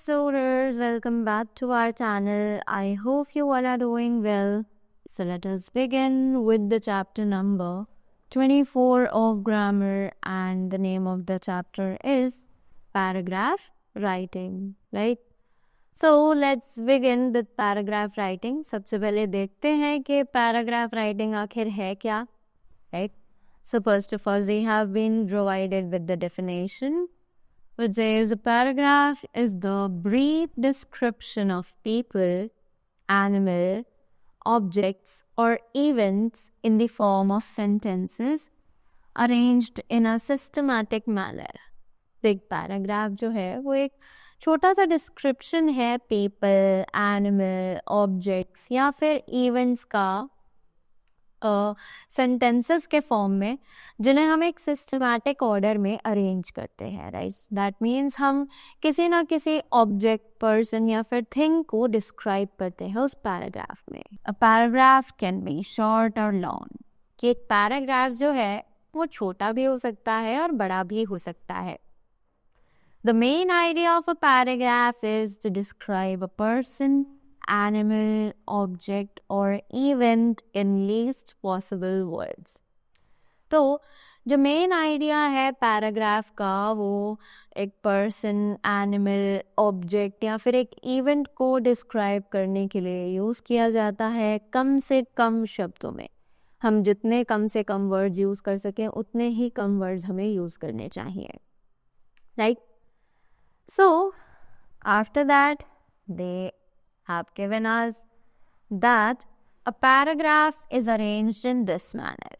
students, welcome back to our channel. I hope you all are doing well. So let us begin with the chapter number 24 of grammar, and the name of the chapter is paragraph writing, right? So let's begin with paragraph writing. सबसे पहले देखते हैं कि paragraph writing आखिर है क्या, right? So first of all, they have been provided with the definition, which says a paragraph is the brief description of people, animal, objects, or events in the form of sentences arranged in a systematic manner. तो एक paragraph जो है वो एक छोटा सा description है people, animal, objects या फिर इवेंट्स का सेंटेंसेस के फॉर्म में, जिन्हें हम एक सिस्टमैटिक ऑर्डर में अरेंज करते हैं, राइट? दैट मीन्स हम किसी ना किसी ऑब्जेक्ट, पर्सन या फिर थिंग को डिस्क्राइब करते हैं उस पैराग्राफ में. A paragraph can be short और लॉन्ग. कि एक पैराग्राफ जो है वो छोटा भी हो सकता है और बड़ा भी हो सकता है. The main idea of a paragraph is to describe a person, animal, object or event in least possible words. तो जो मेन आइडिया है पैराग्राफ का वो एक पर्सन, एनिमल, ऑब्जेक्ट या फिर एक इवेंट को डिस्क्राइब करने के लिए यूज़ किया जाता है कम से कम शब्दों में. हम जितने कम से कम वर्ड्स यूज़ कर सकें उतने ही कम वर्ड्स हमें यूज़ करने चाहिए, right? So, after that, they have given us that a paragraph is arranged in this manner.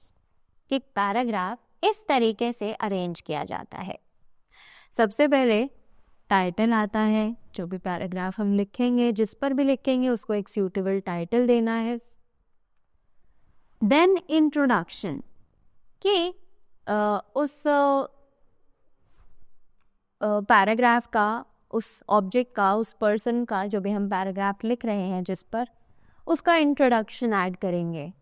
कि पैराग्राफ इस तरीके से अरेंज किया जाता है. सबसे पहले टाइटल आता है. जो भी पैराग्राफ हम लिखेंगे, जिस पर भी लिखेंगे, उसको एक सूटेबल टाइटल देना है. देन इंट्रोडक्शन, कि उस पैराग्राफ का, उस ऑब्जेक्ट का, उस पर्सन का, जो भी हम पैराग्राफ लिख रहे हैं जिस पर, उसका इंट्रोडक्शन ऐड करेंगे.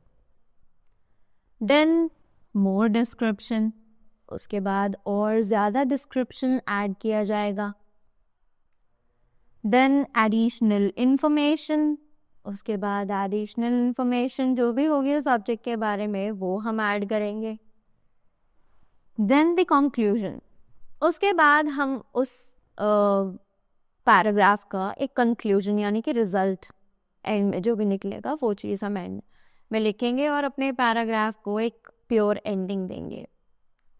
देन मोर डिस्क्रिप्शन, उसके बाद और ज़्यादा डिस्क्रिप्शन ऐड किया जाएगा. देन एडिशनल इंफॉर्मेशन, उसके बाद एडिशनल इंफॉर्मेशन जो भी होगी उस ऑब्जेक्ट के बारे में वो हम ऐड करेंगे. देन द कंक्लूजन, उसके बाद हम उस पैराग्राफ का एक कंक्लूजन यानी कि रिजल्ट एंड में जो भी निकलेगा वो चीज़ हम एंड में लिखेंगे और अपने पैराग्राफ को एक प्योर एंडिंग देंगे,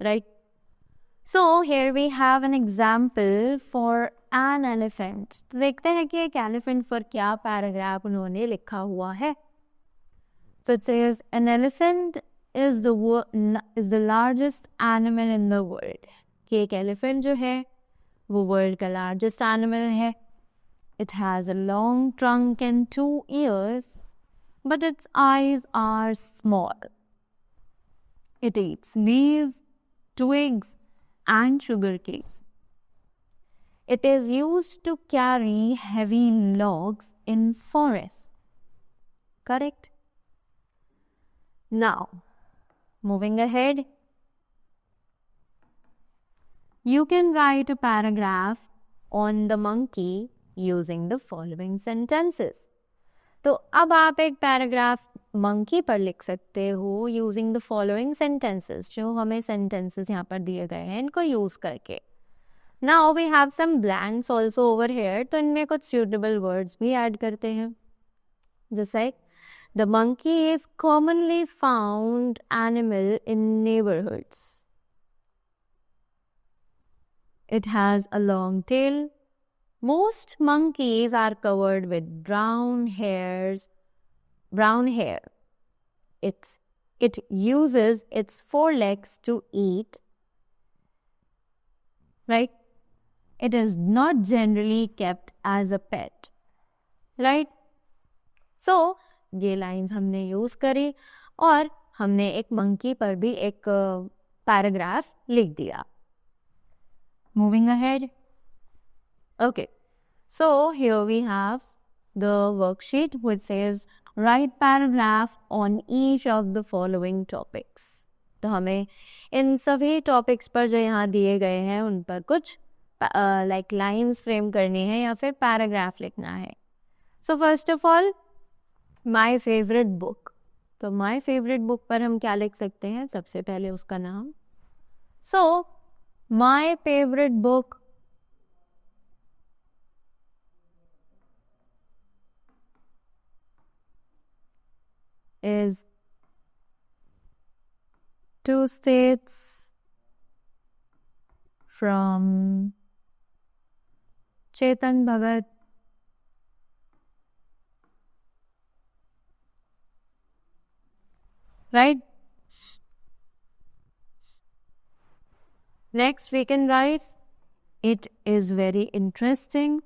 right? So here we have an example for an elephant. तो देखते हैं कि एक एलिफेंट पर क्या पैराग्राफ उन्होंने लिखा हुआ है. So it says an elephant is the largest animal in the world. कि एक एलिफेंट जो है वो वर्ल्ड का लार्जेस्ट एनिमल है. It has a long trunk and 2 ears, but its eyes are small. It eats leaves, twigs, and sugar canes. It is used to carry heavy logs in forests. Correct? Now, moving ahead, you can write a paragraph on the monkey using the following sentences. तो अब आप एक paragraph monkey पर लिख सकते हो using the following sentences. जो हमें सेंटेंसेस यहाँ पर दिए गए हैं इनको यूज करके. Now we have some blanks also over here. तो इनमें कुछ सूटेबल वर्ड्स भी ऐड करते हैं. जैसे the monkey is commonly found animal in neighbourhoods. It has a long tail. Most monkeys are covered with brown hair. It uses its forelegs to eat. Right? It is not generally kept as a pet. Right? So, ये lines हमने use करी और हमने एक monkey पर भी एक paragraph लिख दिया. Moving ahead. Okay, so here we have the worksheet which says write paragraph on each of the following topics. तो हमें इन सभी टॉपिक्स पर जो यहाँ दिए गए हैं उन पर कुछ लाइक लाइंस फ्रेम करनी है या फिर पैराग्राफ लिखना है. So first of all my favourite book. तो माय फेवरेट बुक पर हम क्या लिख सकते हैं? सबसे पहले उसका नाम. So my favourite book is Two States from Chetan Bhagat. Right? Next we can write, it is very interesting.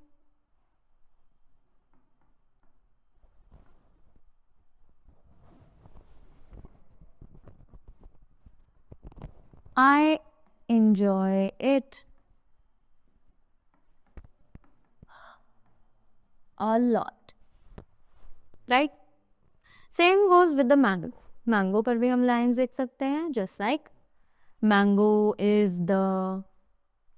I enjoy it a lot. Right? Same goes with the mango. Mango पर भी हम lines लिख सकते हैं, just like mango is the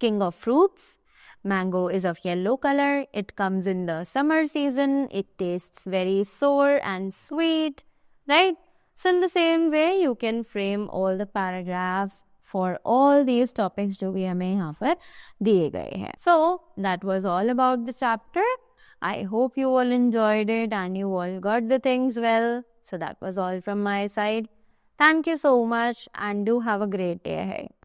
king of fruits. Mango is of yellow color. It comes in the summer season. It tastes very sour and sweet, right? So in the same way, you can frame all the paragraphs for all these topics जो भी हमें यहाँ पर दिए गए हैं. So that was all about the chapter. I hope you all enjoyed it and you all got the things well. So that was all from my side. Thank you so much and do have a great day ahead.